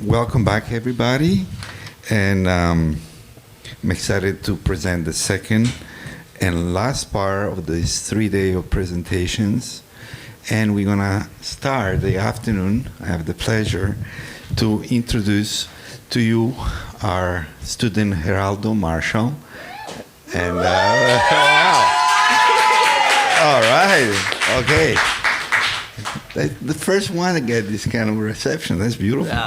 Welcome back, everybody. And I'm excited to present the second and last part of this 3-day of presentations. And we're going to start the afternoon. I have the pleasure to introduce to you our student, Geraldo Marshall. And, wow. All right. Okay. The first one to get this kind of reception. That's beautiful.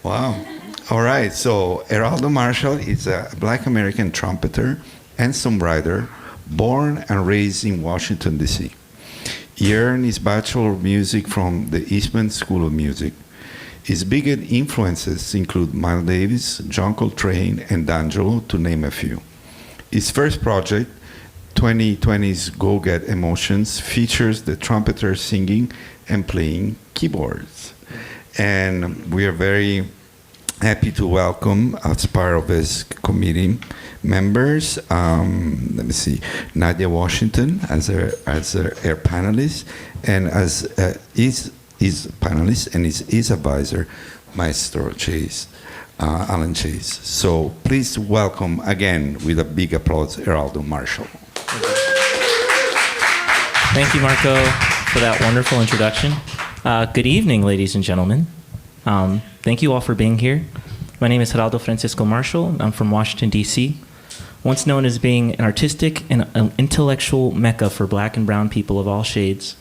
Wow. All right. So Geraldo Marshall is a Black American trumpeter and songwriter born and raised in Washington, D.C. He earned his Bachelor of Music from the Eastman School of Music. His biggest influences include Miles Davis, John Coltrane, and D'Angelo, to name a few. His first project, 2020's Go Get Emotions, features the trumpeter singing and playing keyboards. And we are very happy to welcome, as part of his committee members, let me see, Nadia Washington as her panelist, and as his panelist and his advisor, Maestro Chase, Alan Chase. So please welcome again with a big applause, Geraldo Marshall. Thank you, Marco, for that wonderful introduction. Good evening, ladies and gentlemen. Thank you all for being here. My name is Geraldo Francisco Marshall. I'm from Washington, D.C., once known as being an artistic and an intellectual mecca for Black and brown people of all shades.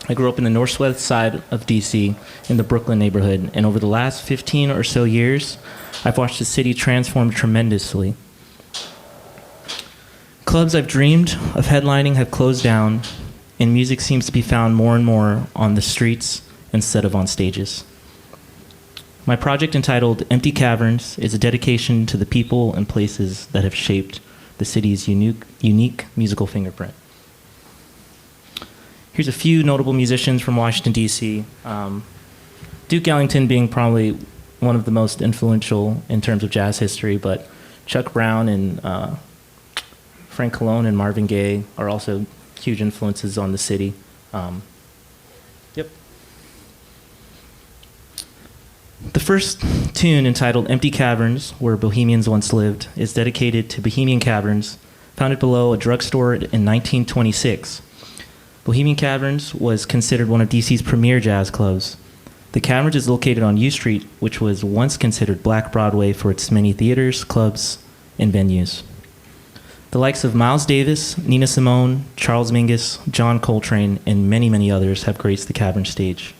I grew up in the northwest side of D.C. in the Brooklyn neighborhood, and over the last 15 or so years, I've watched the city transform tremendously. Clubs I've dreamed of headlining have closed down, and music seems to be found more and more on the streets instead of on stages. My project, entitled Empty Caverns, is a dedication to the people and places that have shaped the city's unique musical fingerprint. Here's a few notable musicians from Washington, D.C. Duke Ellington being probably one of the most influential in terms of jazz history, but Chuck Brown and Frank Cologne and Marvin Gaye are also huge influences on the city. The first tune, entitled Empty Caverns, Where Bohemians Once Lived, is dedicated to Bohemian Caverns, founded below a drugstore in 1926. Bohemian Caverns was considered one of DC's premier jazz clubs. The Caverns is located on U Street, which was once considered Black Broadway for its many theaters, clubs, and venues. The likes of Miles Davis, Nina Simone, Charles Mingus, John Coltrane, and many, many others have graced the Cavern stage.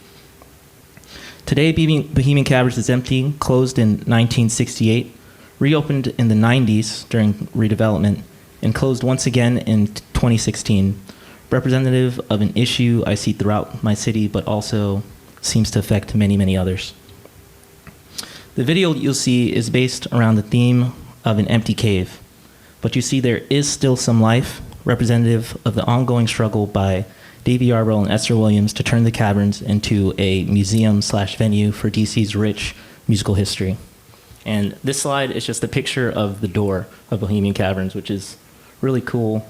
Today, Bohemian Caverns is empty, closed in 1968, reopened in the 90s during redevelopment, and closed once again in 2016, representative of an issue I see throughout my city, but also seems to affect many, many others. The video you'll see is based around the theme of an empty cave, but you see there is still some life, representative of the ongoing struggle by Davey Yarbrough and Esther Williams to turn the Caverns into a museum/venue for DC's rich musical history. And this slide is just a picture of the door of Bohemian Caverns, which is really cool,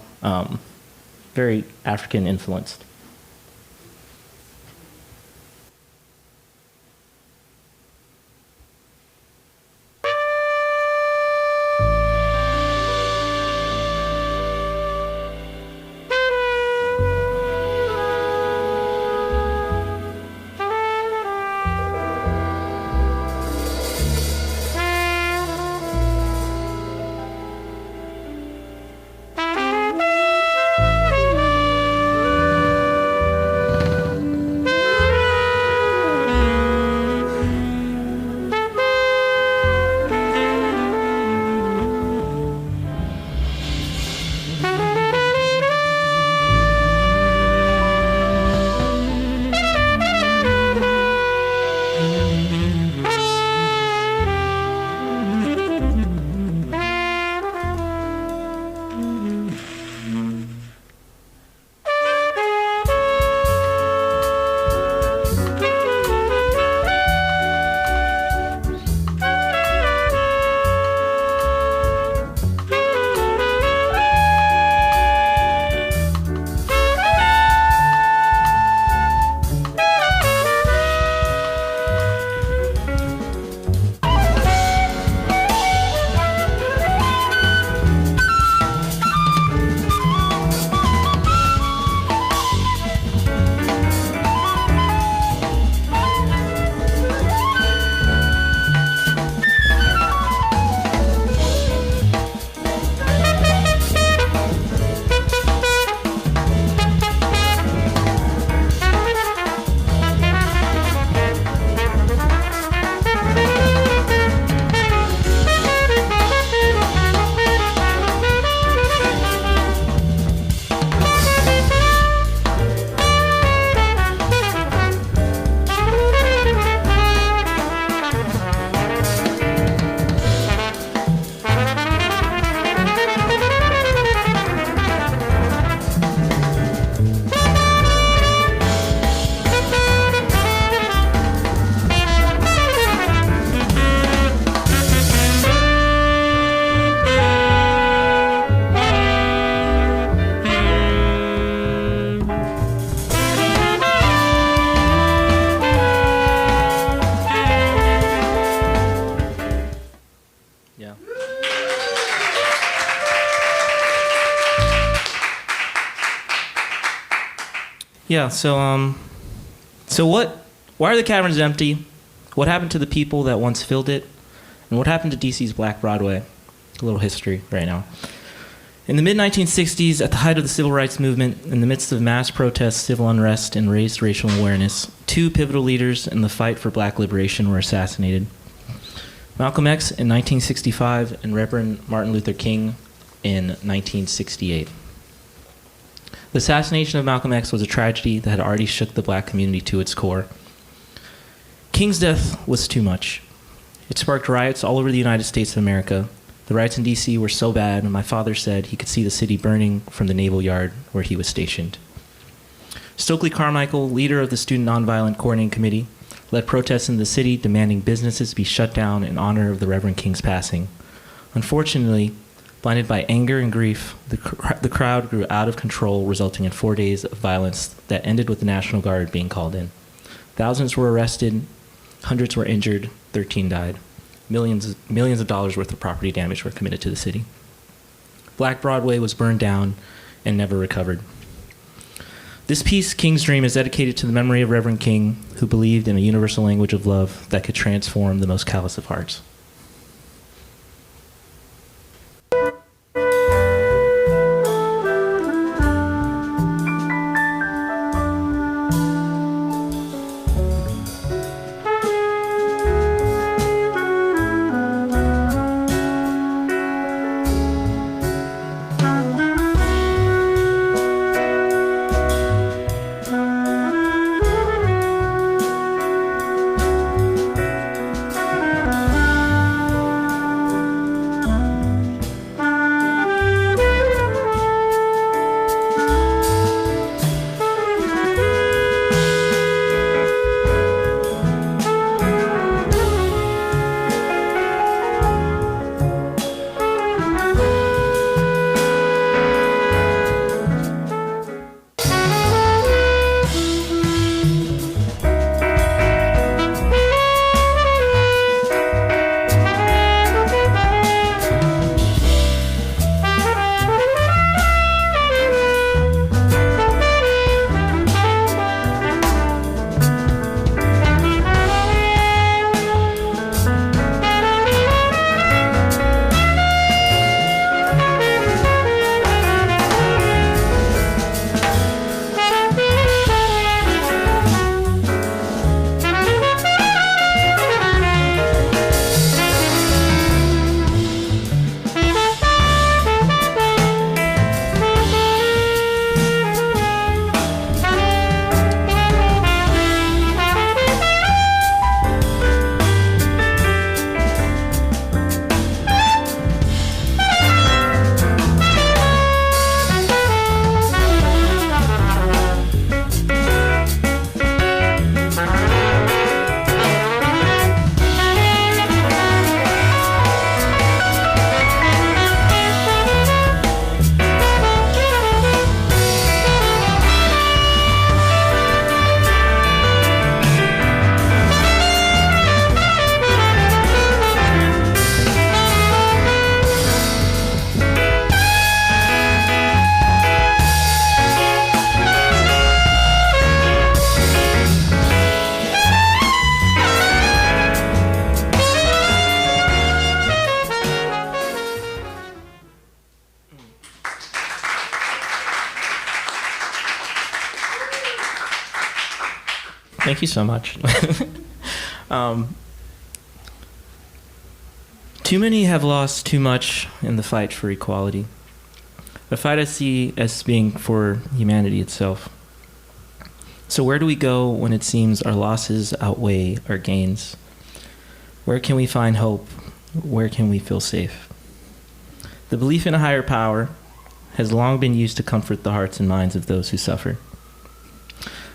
very African influenced. Yeah. Why are the caverns empty? What happened to the people that once filled it? And what happened to DC's Black Broadway? A little history right now. In the mid-1960s, at the height of the civil rights movement, in the midst of mass protests, civil unrest, and raised racial awareness, two pivotal leaders in the fight for black liberation were assassinated. Malcolm X in 1965 and Reverend Martin Luther King in 1968. The assassination of Malcolm X was a tragedy that had already shook the black community to its core. King's death was too much. It sparked riots all over the United States of America. The riots in D.C. were so bad, and my father said he could see the city burning from the Naval Yard where he was stationed. Stokely Carmichael, leader of the Student Nonviolent Coordinating Committee, led protests in the city demanding businesses be shut down in honor of the Reverend King's passing. Unfortunately, blinded by anger and grief, the crowd grew out of control, resulting in 4 days of violence that ended with the National Guard being called in. Thousands were arrested, hundreds were injured, 13 died. Millions of dollars worth of property damage were committed to the city. Black Broadway was burned down and never recovered. This piece, King's Dream, is dedicated to the memory of Reverend King, who believed in a universal language of love that could transform the most callous of hearts. Thank you so much. Too many have lost too much in the fight for equality. A fight I see as being for humanity itself. So where do we go when it seems our losses outweigh our gains? Where can we find hope? Where can we feel safe? The belief in a higher power has long been used to comfort the hearts and minds of those who suffer.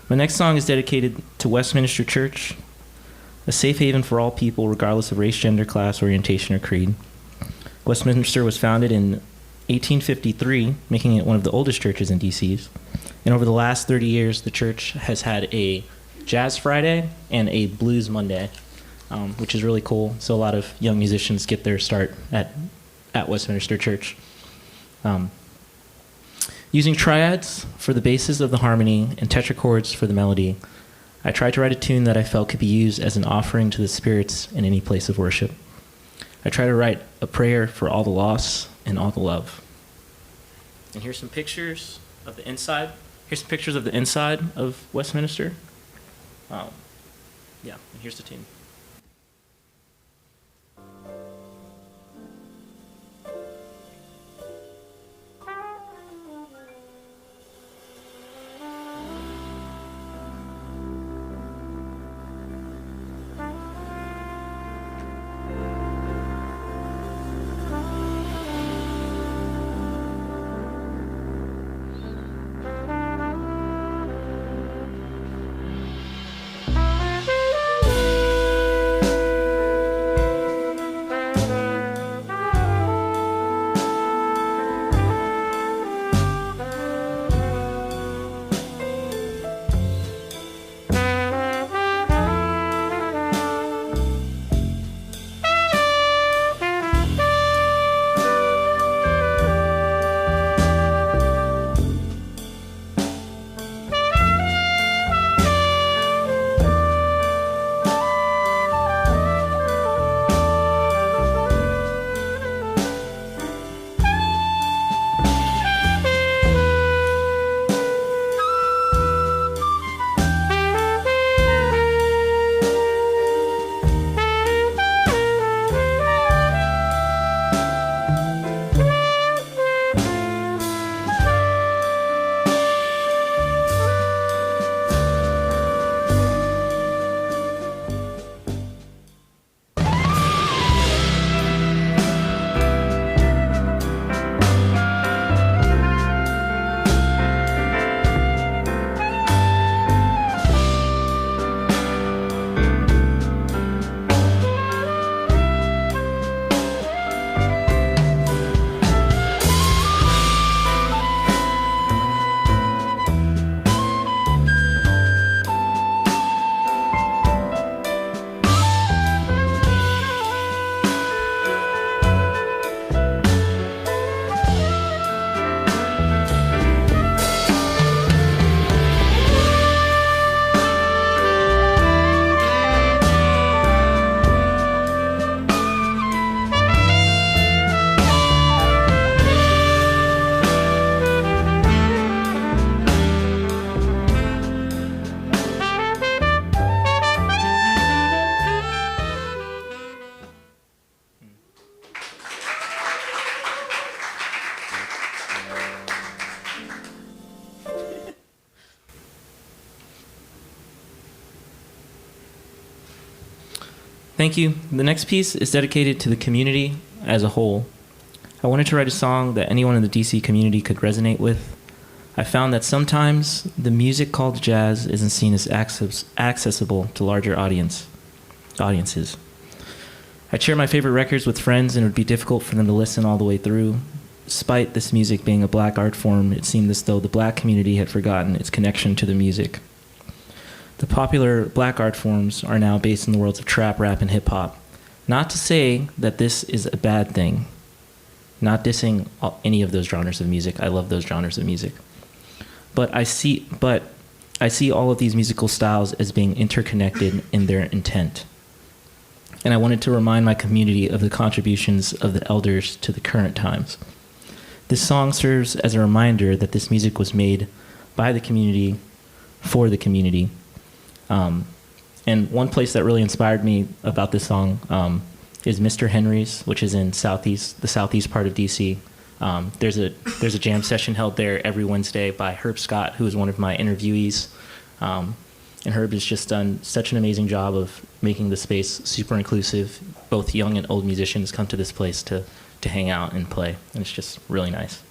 My next song is dedicated to Westminster Church, a safe haven for all people, regardless of race, gender, class, orientation, or creed. Westminster was founded in 1853, making it one of the oldest churches in D.C. And over the last 30 years, the church has had a Jazz Friday and a Blues Monday, which is really cool. So a lot of young musicians get their start at Westminster Church. Using triads for the bases of the harmony and tetrachords for the melody, I tried to write a tune that I felt could be used as an offering to the spirits in any place of worship. I tried to write a prayer for all the loss and all the love. And here's some pictures of the inside. Here's some pictures of the inside of Westminster. Yeah, and here's the tune. Thank you. The next piece is dedicated to the community as a whole. I wanted to write a song that anyone in the DC community could resonate with. I found that sometimes the music called jazz isn't seen as accessible to larger audiences. I'd share my favorite records with friends and it would be difficult for them to listen all the way through. Despite this music being a black art form, it seemed as though the black community had forgotten its connection to the music. The popular black art forms are now based in the worlds of trap, rap, and hip-hop. Not to say that this is a bad thing. Not dissing any of those genres of music. I love those genres of music. But I see all of these musical styles as being interconnected in their intent. And I wanted to remind my community of the contributions of the elders to the current times. This song serves as a reminder that this music was made by the community, for the community. And one place that really inspired me about this song is Mr. Henry's, which is in the southeast part of DC. There's a jam session held there every Wednesday by Herb Scott, who is one of my interviewees. And Herb has just done such an amazing job of making the space super inclusive. Both young and old musicians come to this place to hang out and play, and it's just really nice.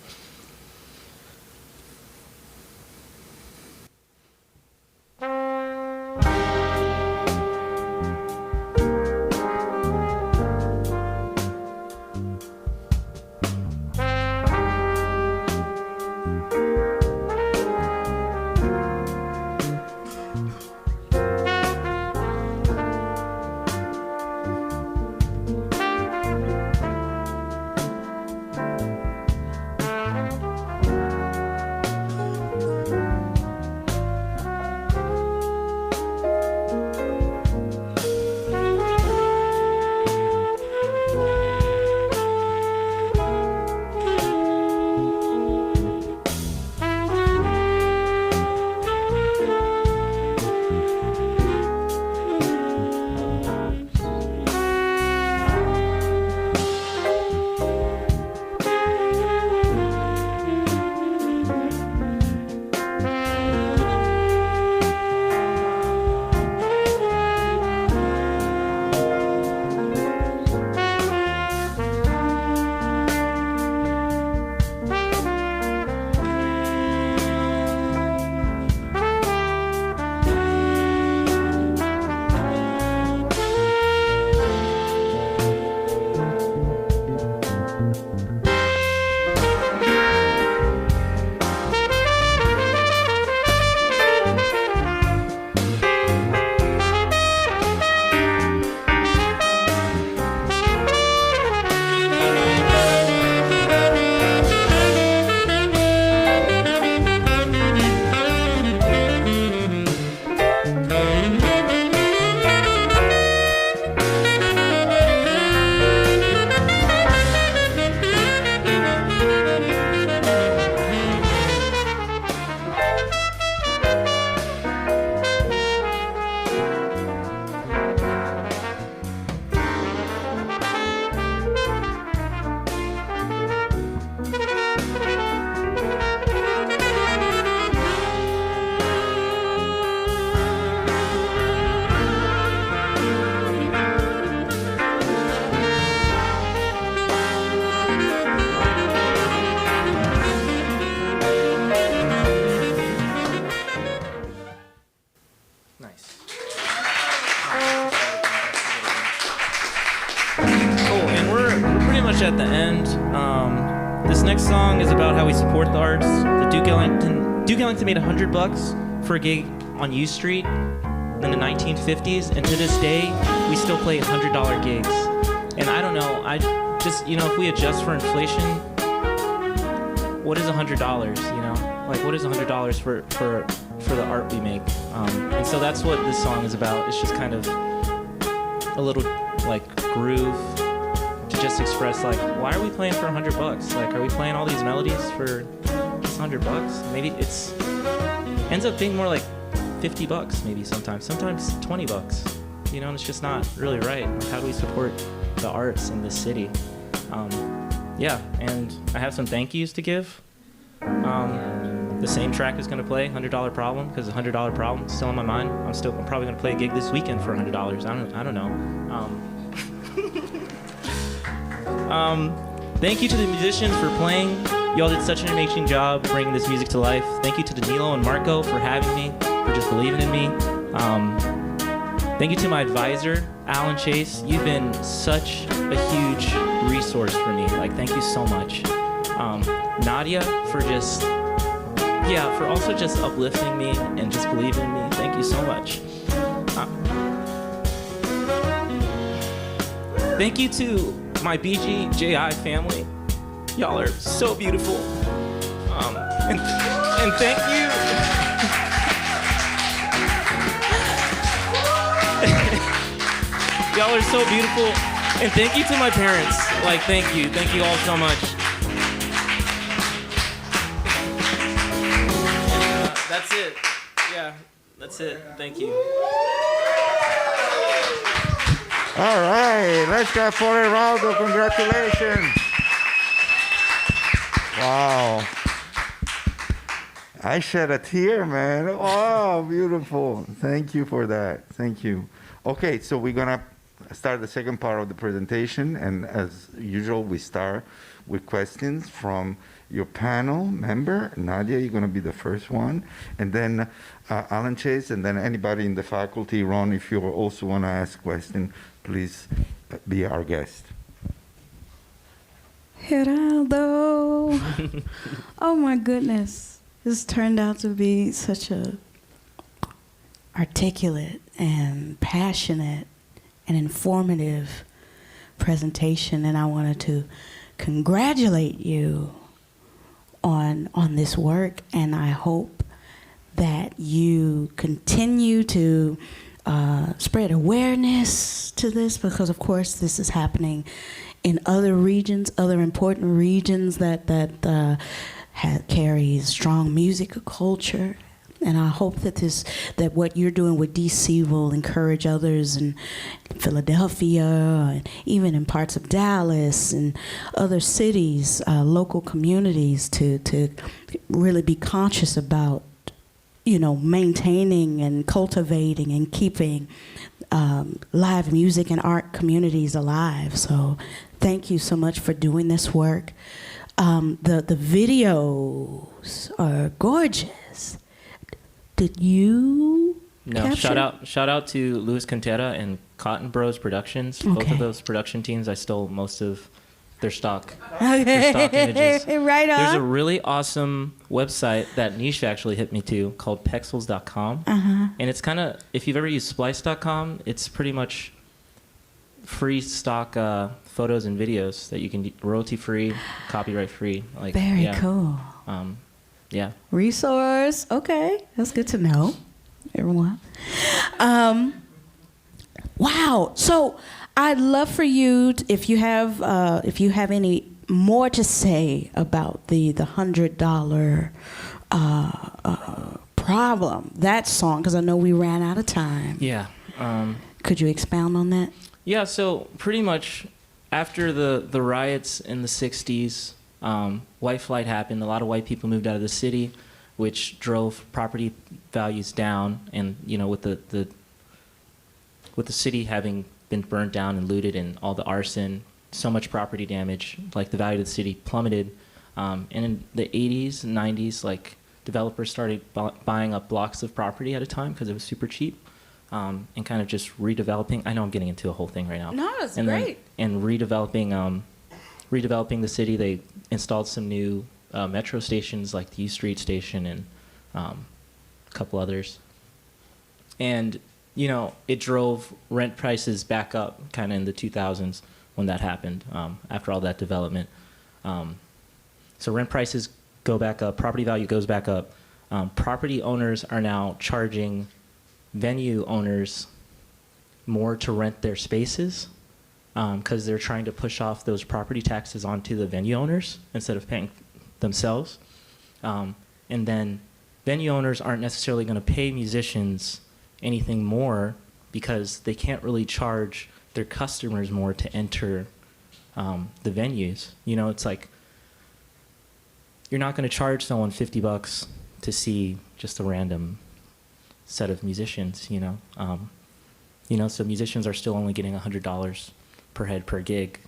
Nice. Cool, and we're pretty much at the end. This next song is about how we support the arts. The Duke Ellington made $100 for a gig on U Street in the 1950s, and to this day, we still play $100 gigs. And I don't know, I just, if we adjust for inflation, what is $100, Like, what is $100 for the art we make? And so that's what this song is about. It's just kind of a little, like, groove to just express, like, why are we playing for $100? Like, are we playing all these melodies for just $100? Maybe it's ends up being more like $50 maybe sometimes 20 bucks, and it's just not really right. Like, how do we support the arts in this city? And I have some thank yous to give. The same track is going to play, $100 Problem, because the $100 Problem is still on my mind. I'm probably going to play a gig this weekend for $100. I don't know. Thank you to the musicians for playing. Y'all did such an amazing job bringing this music to life. Thank you to Danilo and Marco for having me, for just believing in me. Thank you to my advisor, Alan Chase. You've been such a huge resource for me. Like, thank you so much. Nadia for also just uplifting me and just believing in me. Thank you so much. Thank you to my BGJI family. Y'all are so beautiful. And thank you. Y'all are so beautiful. And thank you to my parents. Like, thank you all so much. That's it. Yeah, that's it. Thank you. All right, let's go for Geraldo. Congratulations. Wow. I shed a tear, man. Oh, beautiful. Thank you for that. Thank you. Okay, so we're going to start the second part of the presentation. And as usual, we start with questions from your panel member. Nadia, you're going to be the first one. And then Alan Chase, and then anybody in the faculty. Ron, if you also want to ask a question, please be our guest. Geraldo. Oh my goodness. This turned out to be such a articulate and passionate and informative presentation, and I wanted to congratulate you on this work, and I hope that you continue to spread awareness to this, because of course this is happening in other regions, other important regions that carry strong music culture. And I hope that what you're doing with DC will encourage others in Philadelphia, and even in parts of Dallas and other cities, local communities, to really be conscious about, maintaining and cultivating and keeping live music and art communities alive. So thank you so much for doing this work. The videos are gorgeous. Did you capture? Shout out to Luis Quintera and Cotton Bros Productions. Okay. Both of those production teams, I stole most of their stock. Okay. Their stock images. Right on. There's a really awesome website that Nish actually hit me to called Pexels.com. Uh-huh. And it's kind of, if you've ever used Splice.com, it's pretty much free stock photos and videos that you can royalty free, copyright free. Like, Very cool. Yeah. Resource. Okay, that's good to know, everyone. Wow. So I'd love for you, if you have any more to say about the $100 problem, that song, because I know we ran out of time. Yeah. Could you expound on that? Yeah. So pretty much after the riots in the 60s, white flight happened. A lot of white people moved out of the city, which drove property values down. And with the city having been burned down and looted, and all the arson, so much property damage, like the value of the city plummeted. And in the 80s and 90s, like developers started buying up blocks of property at a time because it was super cheap, and kind of just redeveloping. I know I'm getting into a whole thing right now. No, it's and great. And redeveloping the city. They installed some new metro stations like the U Street station and a couple others. And, you know, it drove rent prices back up kind of in the 2000s when that happened, after all that development. So rent prices go back up, property value goes back up. Property owners are now charging venue owners more to rent their spaces because they're trying to push off those property taxes onto the venue owners instead of paying themselves. And then venue owners aren't necessarily going to pay musicians anything more because they can't really charge their customers more to enter the venues. You know, it's like you're not going to charge someone $50 to see just a random set of musicians, you know. So musicians are still only getting $100 per head per gig.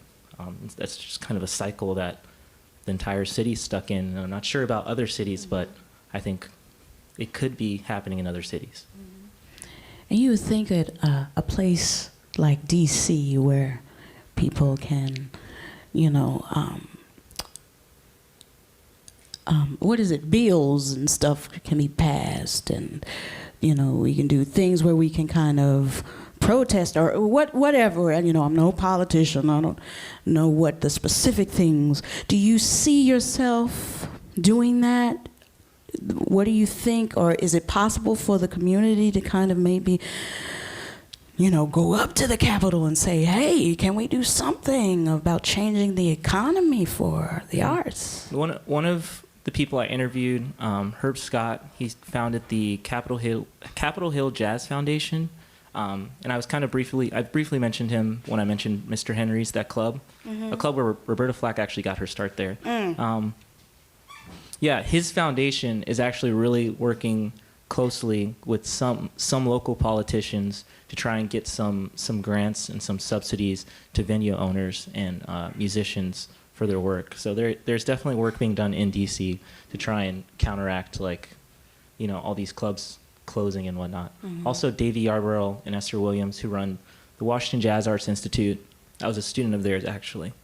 That's just kind of a cycle that the entire city's stuck in. I'm not sure about other cities, but I think it could be happening in other cities. And you would think that a place like D.C. where people can, you know, bills and stuff can be passed, and, you know, we can do things where we can kind of protest or whatever. And, you know, I'm no politician. I don't know what the specific things. Do you see yourself doing that? What do you think? Or is it possible for the community to kind of maybe, you know, go up to the Capitol and say, hey, can we do something about changing the economy for the arts? One of the people I interviewed, Herb Scott, he founded the Capitol Hill Jazz Foundation. And I briefly mentioned him when I mentioned Mr. Henry's, that club, a club where Roberta Flack actually got her start there. His foundation is actually really working closely with some local politicians to try and get some grants and some subsidies to venue owners and musicians for their work. So there's definitely work being done in DC to try and counteract, like, you know, all these clubs closing and whatnot. Also, Davey Yarborough and Esther Williams, who run the Washington Jazz Arts Institute. I was a student of theirs, actually.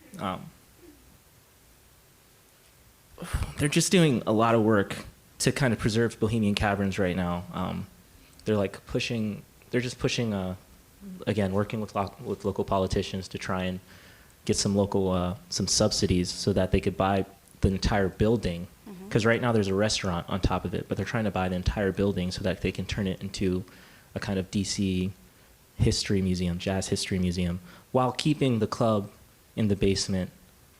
They're just doing a lot of work to kind of preserve Bohemian Caverns right now. They're just pushing, again, working with local politicians to try and get some local, some subsidies so that they could buy the entire building. Because right now there's a restaurant on top of it, but they're trying to buy the entire building so that they can turn it into a kind of DC history museum, jazz history museum, while keeping the club in the basement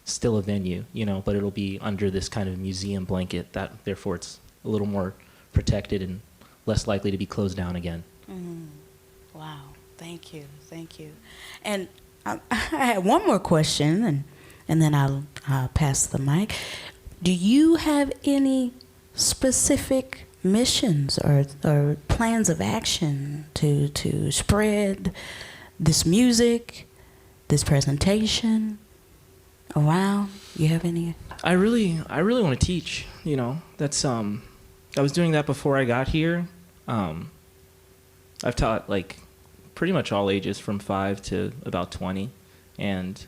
still a venue, you know, but it'll be under this kind of museum blanket that therefore it's a little more protected and less likely to be closed down again. Wow, thank you. And I had one more question, and then I'll pass the mic. Do you have any specific missions or plans of action to spread this music, this presentation around? You have any? I really want to teach, you know. That's I was doing that before I got here. I've taught like pretty much all ages from 5 to about 20, and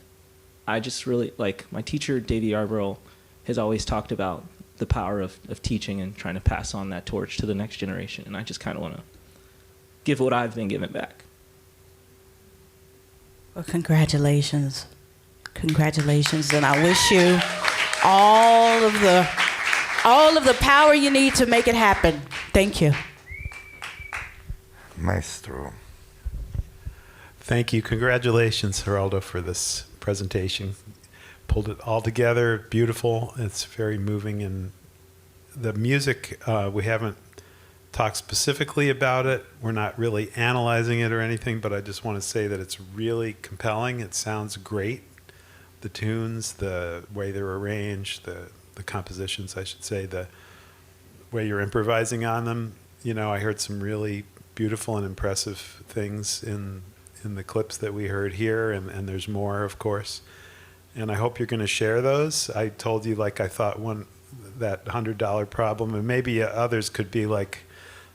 I just really, like, my teacher Davey Yarborough has always talked about the power of teaching and trying to pass on that torch to the next generation, and I just kind of want to give what I've been given back. Well, congratulations, and I wish you all of the power you need to make it happen. Thank you. Maestro. Thank you. Congratulations, Geraldo, for this presentation. Pulled it all together, beautiful. It's very moving, and the music, we haven't talked specifically about it. We're not really analyzing it or anything, but I just want to say that it's really compelling. It sounds great. The tunes, the way they're arranged, the compositions, I should say, the way you're improvising on them. You know, I heard some really beautiful and impressive things in the clips that we heard here, and there's more, of course. And I hope you're going to share those. I told you, like, I thought one that $100 problem, and maybe others could be like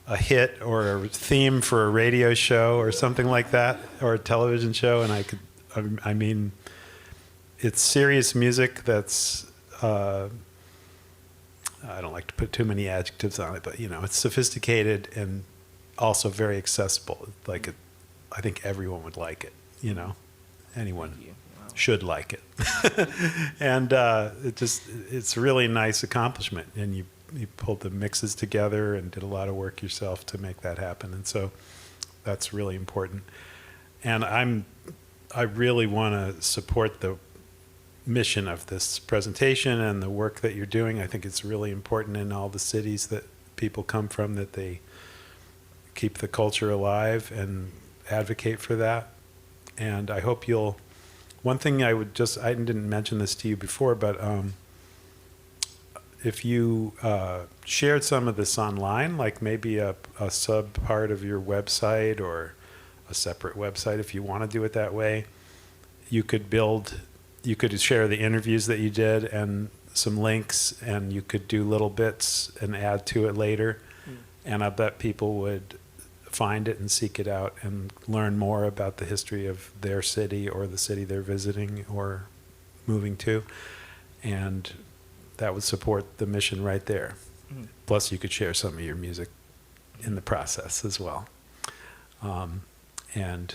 a hit or a theme for a radio show or something like that, or a television show. And I mean, it's serious music that's, I don't like to put too many adjectives on it, but you know, it's sophisticated and also very accessible. Like, I think everyone would like it, you know, anyone should like it. And it's really a nice accomplishment. And you pulled the mixes together and did a lot of work yourself to make that happen. And so that's really important. And I really want to support the mission of this presentation and the work that you're doing. I think it's really important in all the cities that people come from, that they keep the culture alive and advocate for that. And I hope you'll, one thing I didn't mention this to you before, but if you shared some of this online, like maybe a sub part of your website or a separate website, if you want to do it that way, you could share the interviews that you did and some links, and you could do little bits and add to it later. And I bet people would find it and seek it out and learn more about the history of their city or the city they're visiting or moving to. And that would support the mission right there. Plus, you could share some of your music in the process as well. And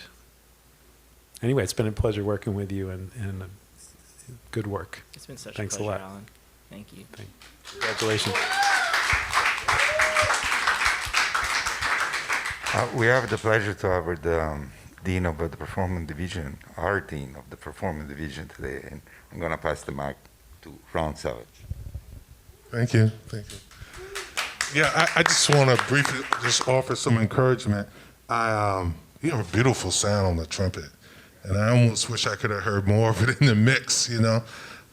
anyway, it's been a pleasure working with you, and good work. It's been such Thanks a pleasure, a lot. Alan. Thank you. Congratulations. We have the pleasure to have the Dean of the Performance Division, our Dean of the Performance Division today, and I'm going to pass the mic to Ron Savage. Thank you. Thank you. Yeah, I just want to briefly just offer some encouragement. You have a beautiful sound on the trumpet, and I almost wish I could have heard more of it in the mix, you know.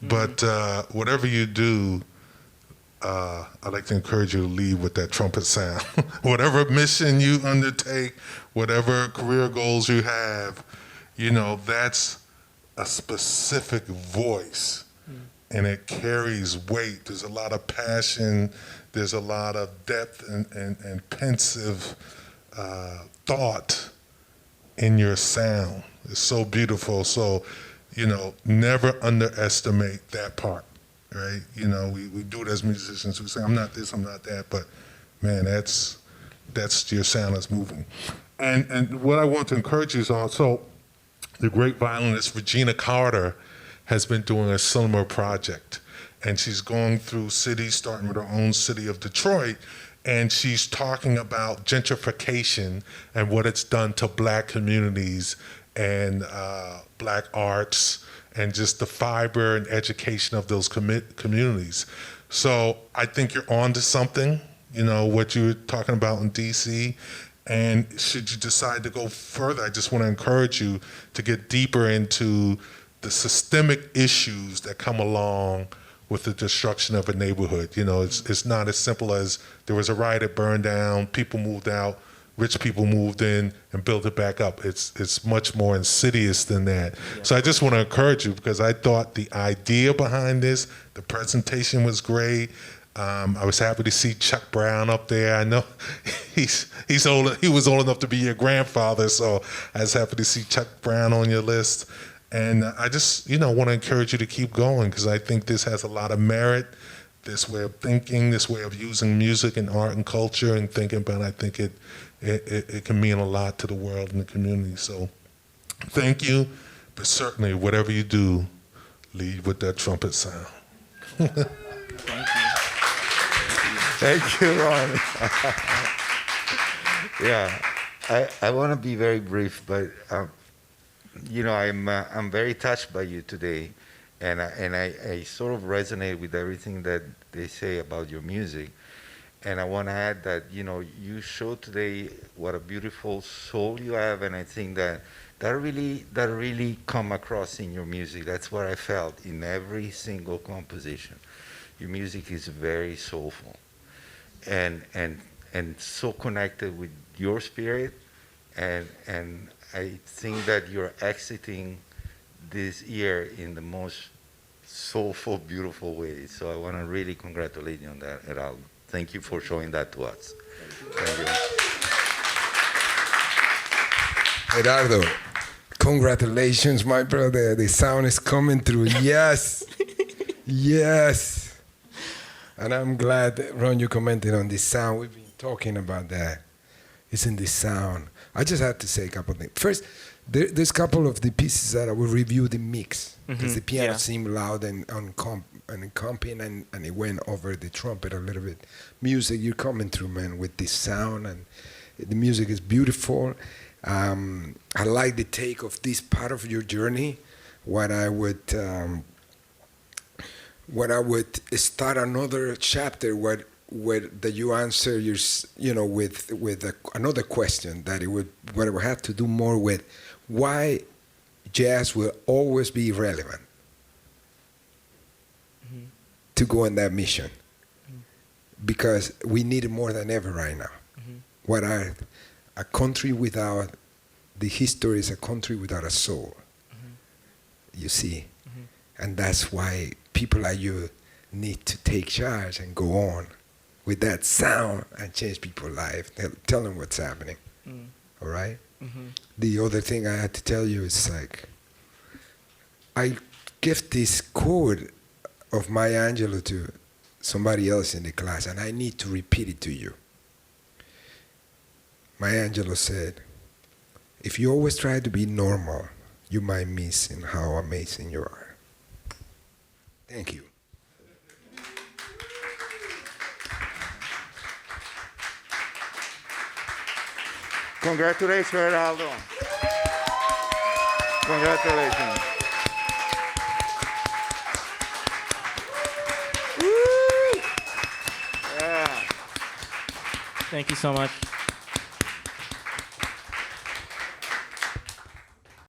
But whatever you do, I'd like to encourage you to lead with that trumpet sound. Whatever mission you undertake, whatever career goals you have, you know, that's a specific voice, and it carries weight. There's a lot of passion. There's a lot of depth and pensive thought in your sound. It's so beautiful. So, you know, never underestimate that part, right? You know, we do it as musicians. We say, I'm not this, I'm not that, but man, that's your sound that's moving. And what I want to encourage you is also, the great violinist Regina Carter has been doing a similar project. And she's going through cities, starting with her own city of Detroit, and she's talking about gentrification and what it's done to Black communities and Black arts and just the fiber and education of those communities. So I think you're on to something, you know, what you were talking about in DC. And should you decide to go further, I just want to encourage you to get deeper into the systemic issues that come along with the destruction of a neighborhood. You know, it's not as simple as there was a riot, it burned down, people moved out, rich people moved in and built it back up. It's much more insidious than that. Yeah. So I just want to encourage you, because I thought the idea behind this, the presentation was great. I was happy to see Chuck Brown up there. I know he's old. He was old enough to be your grandfather, so I was happy to see Chuck Brown on your list. And I just, you know, want to encourage you to keep going, because I think this has a lot of merit, this way of thinking, this way of using music and art and culture and thinking about it. I think it can mean a lot to the world and the community. So thank you, but certainly whatever you do, lead with that trumpet sound. Thank you. Thank you, Ron. Yeah, I want to be very brief, but you know, I'm very touched by you today, and I sort of resonate with everything that they say about your music. And I want to add that, you know, you showed today what a beautiful soul you have, and I think that really come across in your music. That's what I felt in every single composition. Your music is very soulful, and so connected with your spirit, and I think that you're exiting this year in the most soulful, beautiful way. So I want to really congratulate you on that, Geraldo. Thank you for showing that to us. Thank you. Gerardo, congratulations, my brother. The sound is coming through. Yes. Yes. And I'm glad, that, Ron, you commented on this sound. We've been talking about that. It's in the sound. I just had to say a couple of things. First, there's a couple of the pieces that I will review the mix because the piano seemed loud and comping, and it went over the trumpet a little bit. Music, you're coming through, man, with this sound, and the music is beautiful. I like the take of this part of your journey. What I would start another chapter where that you answer your, with another question that it would have to do more with why jazz will always be relevant to go on that mission, because we need it more than ever right now. What are a country without the history is a country without a soul. You see, and that's why people like you need to take charge and go on with that sound and change people's lives. Tell them what's happening. All right? The other thing I had to tell you is like, I give this quote of Maya Angelou to somebody else in the class, and I need to repeat it to you. Maya Angelou said, if you always try to be normal, you might miss in how amazing you are. Thank you. Congratulations, Geraldo. Congratulations. Woo! Yeah. Thank you so much.